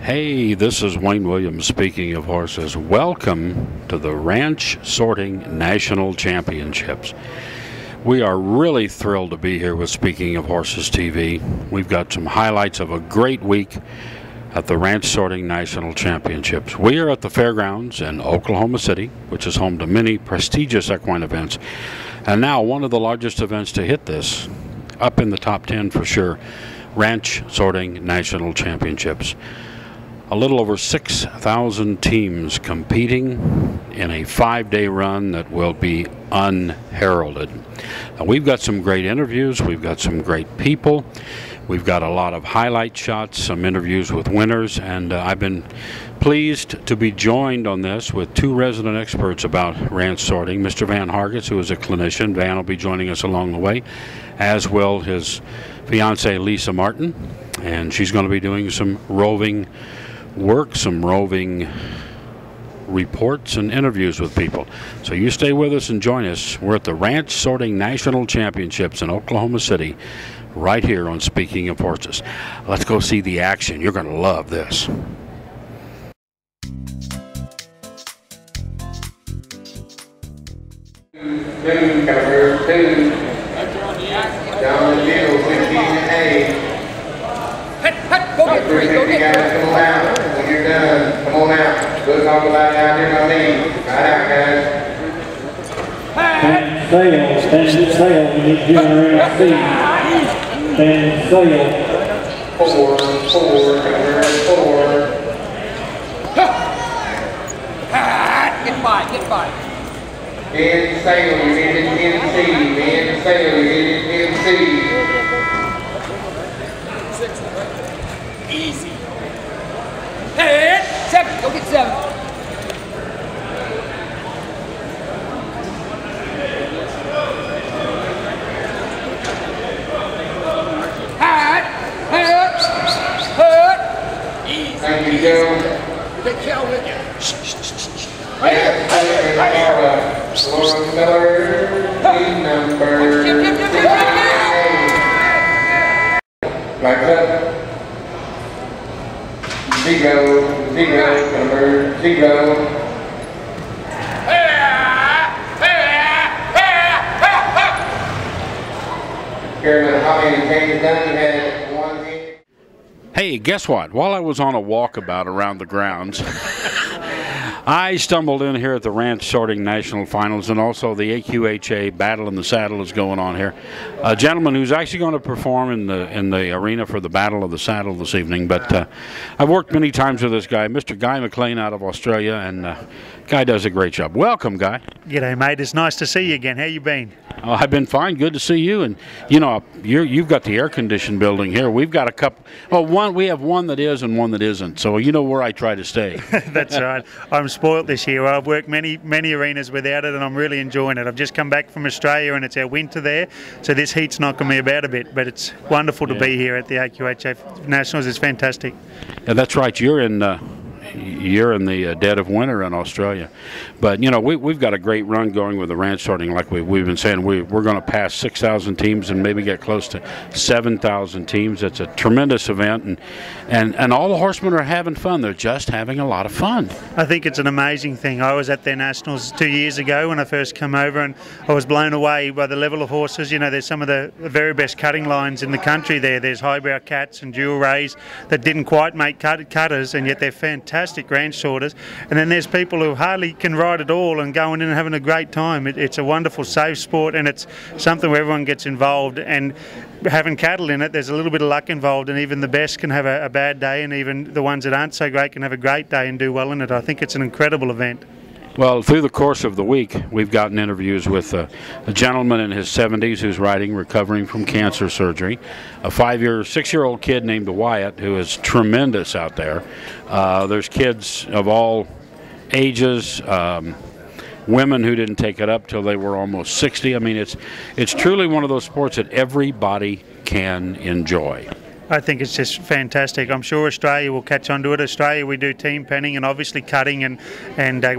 Hey, this is Wayne Williams, speaking of horses. Welcome to the Ranch Sorting National Championships. We are really thrilled to be here with Speaking of Horses TV. We've got some highlights of a great week at the Ranch Sorting National Championships. We are at the fairgrounds in Oklahoma City, which is home to many prestigious equine events, and now one of the largest events to hit this, up in the top 10 for sure, Ranch Sorting National Championships. A little over 6,000 teams competing in a 5-day run that will be unheralded. Now, we've got some great interviews, we've got some great people, we've got a lot of highlight shots, some interviews with winners, and I've been pleased to be joined on this with two resident experts about ranch sorting. Mr. Van Hargis, who is a clinician. Van will be joining us along the way, as will his fiancée Lisa Martin, and she's going to be doing some roving work, some roving reports and interviews with people. So you stay with us and join us. We're at the Ranch Sorting National Championships in Oklahoma City, right here on Speaking of Horses. Let's go see the action. You're going to love this. Down the field, 15-8. Go get three, go get three. Come on out. When you're done, come on out. Go talk about it out here by me. Right out, guys. Stand sail. We need generate speed. Stand sail. Four. Get by. In sail, you need it in sea. In sail, you need it in sea. Easy. Head. 7. Go get 7. Head. Easy. Thank you, Joe. Take Cal with you. Laura Miller, team number 8. Back up. 0, number 0. Carolyn Holly and James Dunn had 1 hand. Hey, guess what? While I was on a walkabout around the grounds, I stumbled in here at the Ranch Sorting National Finals, and also the AQHA Battle in the Saddle is going on here. A gentleman who's actually going to perform in the arena for the Battle of the Saddle this evening. But I've worked many times with this guy, Mr. Guy McLain out of Australia, and Guy does a great job. Welcome, Guy. G'day, mate. It's nice to see you again. How you been? Oh, I've been fine. Good to see you. And you know, you've got the air-conditioned building here. We've got a couple. Oh, we have one that is and one that isn't. So you know where I try to stay. That's right. I'm spoilt this year. I've worked many arenas without it, and I'm really enjoying it. I've just come back from Australia, and it's our winter there, so this heat's knocking me about a bit. But it's wonderful to be here at the AQHA Nationals. It's fantastic. Yeah, that's right. You're in the dead of winter in Australia, but you know we've got a great run going with the ranch sorting. Like we've been saying, we're going to pass 6,000 teams and maybe get close to 7,000 teams. It's a tremendous event, and all the horsemen are having fun. They're just having a lot of fun. I think it's an amazing thing. I was at their nationals 2 years ago when I first came over, and I was blown away by the level of horses. You know, there's some of the very best cutting lines in the country there. There's highbrow cats and dual rays that didn't quite make cutters, and yet they're fantastic ranch sorters. And then there's people who hardly can ride at all and going in and having a great time. It's a wonderful, safe sport, and it's something where everyone gets involved. And having cattle in it, there's a little bit of luck involved, and even the best can have a bad day, and even the ones that aren't so great can have a great day and do well in it. I think it's an incredible event. Well, through the course of the week, we've gotten interviews with a gentleman in his 70s who's recovering from cancer surgery, a 6-year-old kid named Wyatt who is tremendous out there. There's kids of all ages, women who didn't take it up till they were almost 60. I mean, it's truly one of those sports that everybody can enjoy. I think it's just fantastic. I'm sure Australia will catch on to it. Australia, we do team penning and obviously cutting and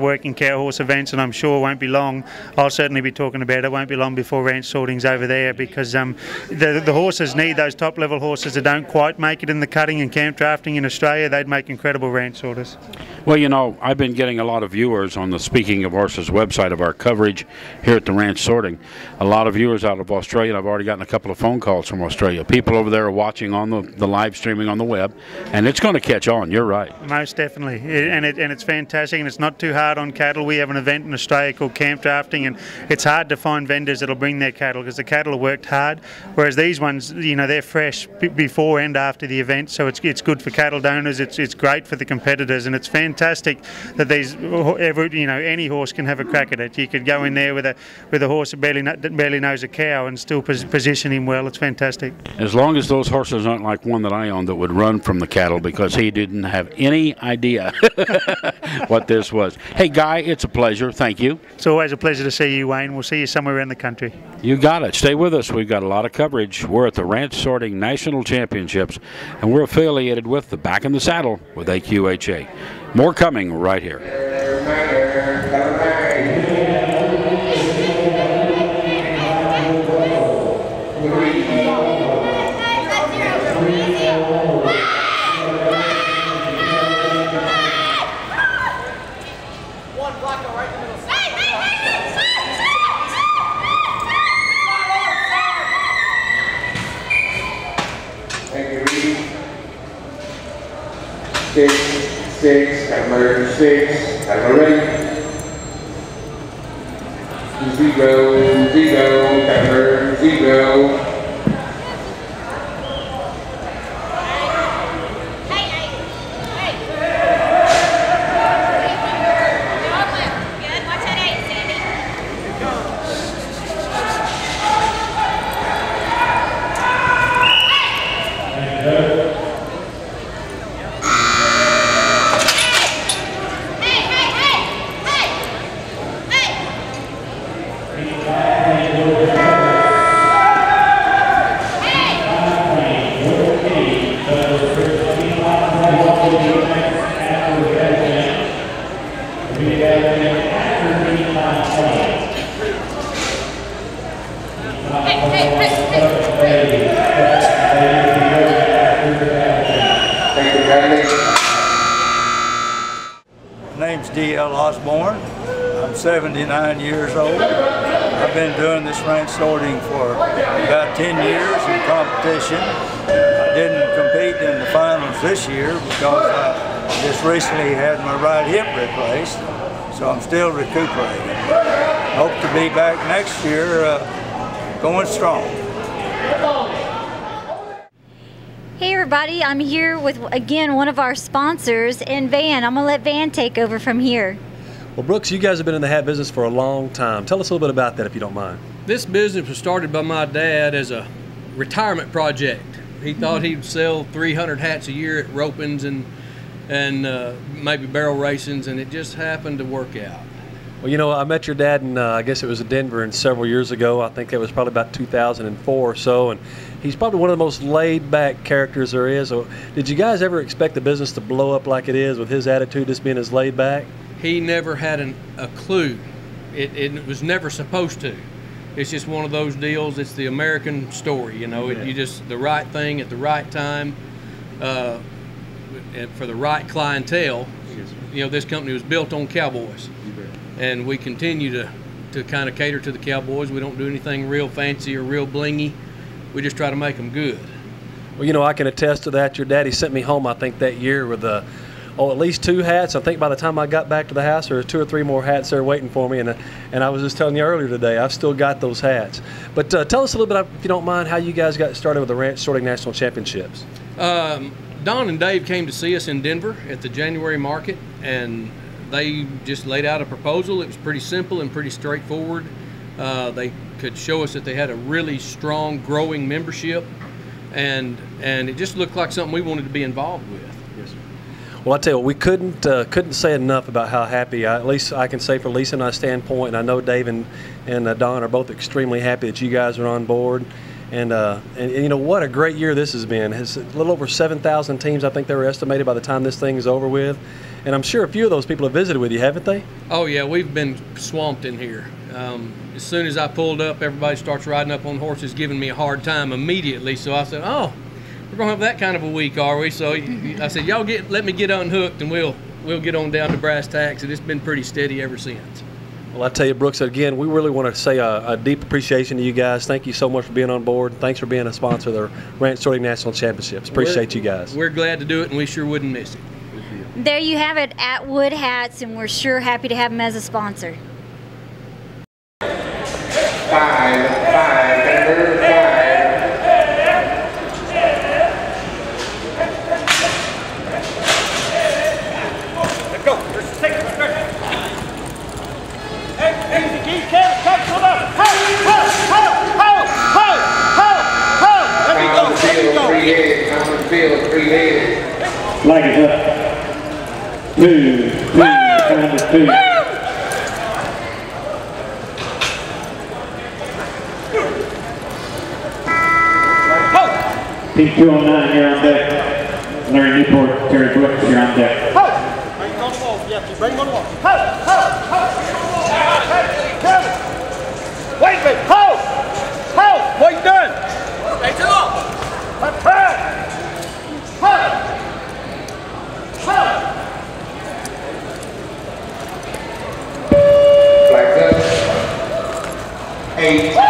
working cow horse events, and I'm sure it won't be long. I'll certainly be talking about it. It won't be long before ranch sorting's over there, because the horses need those top-level horses that don't quite make it in the cutting and camp drafting in Australia. They'd make incredible ranch sorters. Well, you know, I've been getting a lot of viewers on the Speaking of Horses website of our coverage here at the ranch sorting. A lot of viewers out of Australia, and I've already gotten a couple of phone calls from Australia. People over there are watching on the live streaming on the web, and it's going to catch on. You're right. Most definitely, and it's fantastic, and it's not too hard on cattle. We have an event in Australia called camp drafting, and it's hard to find vendors that'll bring their cattle because the cattle are worked hard, whereas these ones, you know, they're fresh before and after the event, so it's good for cattle donors. It's great for the competitors, and it's fantastic that any horse can have a crack at it. You could go in there with a horse that barely knows a cow and still position him well. It's fantastic. As long as those horses aren't like one that I owned that would run from the cattle because he didn't have any idea what this was. Hey, Guy, it's a pleasure. Thank you. It's always a pleasure to see you, Wayne. We'll see you somewhere around the country. You got it. Stay with us. We've got a lot of coverage. We're at the Ranch Sorting National Championships, and we're affiliated with the Back in the Saddle with AQHA. More coming right here. Six, number 6, number ready. 0, 0, number 0. Name's D.L. Osborne. I'm 79 years old. I've been doing this ranch sorting for about 10 years in competition. I didn't compete in the finals this year because I just recently had my right hip replaced, so I'm still recuperating. Hope to be back next year going strong. Hey everybody, I'm here with, again, one of our sponsors, and Van. I'm going to let Van take over from here. Well, Brooks, you guys have been in the hat business for a long time. Tell us a little bit about that, if you don't mind. This business was started by my dad as a retirement project. He thought he'd sell 300 hats a year at ropings and maybe barrel racings, and it just happened to work out. Well, you know, I met your dad in, I guess it was in Denver, and several years ago. I think it was probably about 2004 or so, and he's probably one of the most laid-back characters there is. So, did you guys ever expect the business to blow up like it is with his attitude just being as laid-back? He never had a clue. It was never supposed to. It's just one of those deals. It's the American story, you know. You just the right thing at the right time for the right clientele. You know, this company was built on cowboys. And we continue to kind of cater to the cowboys. We don't do anything real fancy or real blingy. We just try to make them good. Well, you know, I can attest to that. Your daddy sent me home, I think, that year with at least 2 hats. I think by the time I got back to the house, there were 2 or 3 more hats there waiting for me. And I was just telling you earlier today, I've still got those hats. But tell us a little bit, if you don't mind, how you guys got started with the Ranch Sorting National Championships. Don and Dave came to see us in Denver at the January market, and they just laid out a proposal. It was pretty simple and pretty straightforward. They could show us that they had a really strong, growing membership, and it just looked like something we wanted to be involved with. Yes, sir. Well, I tell you what, we couldn't say enough about how happy, at least I can say for Lisa and I's standpoint, and I know Dave and Don are both extremely happy that you guys are on board. And you know what a great year this has been. It's a little over 7,000 teams, I think they were estimated by the time this thing is over with. And I'm sure a few of those people have visited with you, haven't they? Oh yeah, we've been swamped in here. As soon as I pulled up, everybody starts riding up on horses, giving me a hard time immediately. So I said, "Oh, we're gonna have that kind of a week, are we?" So I said, "Y'all let me get unhooked, and we'll get on down to brass tacks." And it's been pretty steady ever since. Well, I tell you, Brooks, again, we really want to say a deep appreciation to you guys. Thank you so much for being on board. Thanks for being a sponsor of the Ranch Sorting National Championships. Appreciate you guys. We're glad to do it, and we sure wouldn't miss it. There you have it, Atwood Hats, and we're sure happy to have them as a sponsor. 5, number 5. Let's go. Let's take it. Hey, easy, Keith. Come on. Let me go. Common field, 3-headed. Flag is up. 2, number 2. Team 209, you're on deck. Larry Newport, Terry Brooks, you're on deck. Bring him on the wall. Yeah, bring him on the wall. Wait a minute. What you doing? Stay still. Flags up. 8.